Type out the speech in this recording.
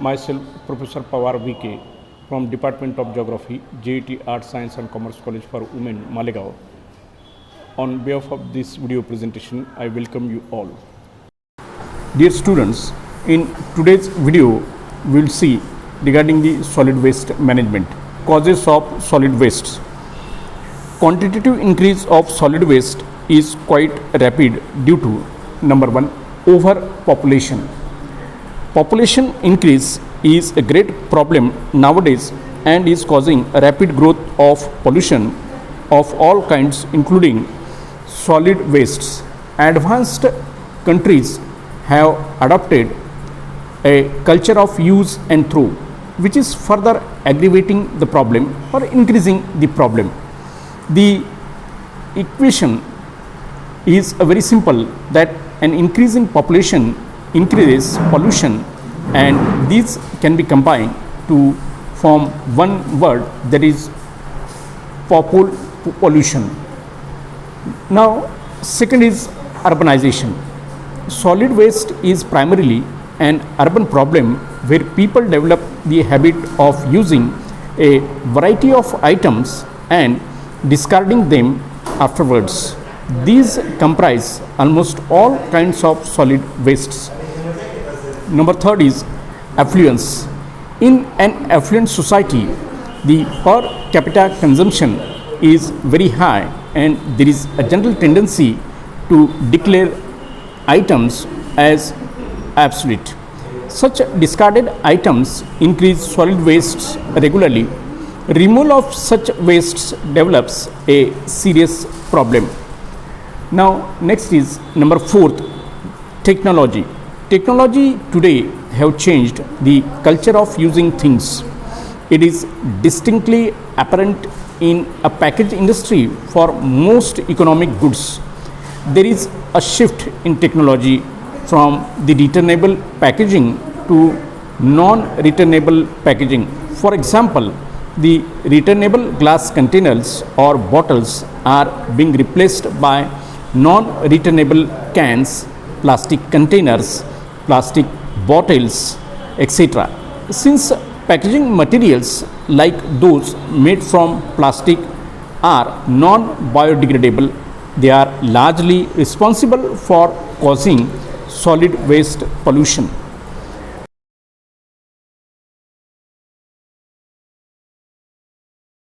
Myself, Professor Pawar VK from Department of Geography, J.A.T Art, Science and Commerce College for Women, Malegaon. On behalf of this video presentation, I welcome you all. Dear students, in today's video, we will see regarding the solid waste management, causes of solid wastes. Quantitative increase of solid waste is quite rapid due to number one, overpopulation. Population increase is a great problem nowadays and is causing a rapid growth of pollution of all kinds, including solid wastes. Advanced countries have adopted a culture of use and throw, which is further aggravating the problem or increasing the problem. The equation is very simple, that an increasing population increases pollution, and these can be combined to form one word, that is pollution. Now, second is urbanization. Solid waste is primarily an urban problem where people develop the habit of using a variety of items and discarding them afterwards. These comprise almost all kinds of solid wastes. Number third is affluence. In an affluent society, the per capita consumption is very high and there is a general tendency to declare items as obsolete. Such discarded items increase solid wastes regularly. Removal of such wastes develops a serious problem. Now, next is number fourth, technology. Technology today have changed the culture of using things. It is distinctly apparent in a packaged industry for most economic goods. There is a shift in technology from the returnable packaging to non-returnable packaging. For example, the returnable glass containers or bottles are being replaced by non-returnable cans, plastic containers, plastic bottles, etc. Since packaging materials like those made from plastic are non-biodegradable, they are largely responsible for causing solid waste pollution.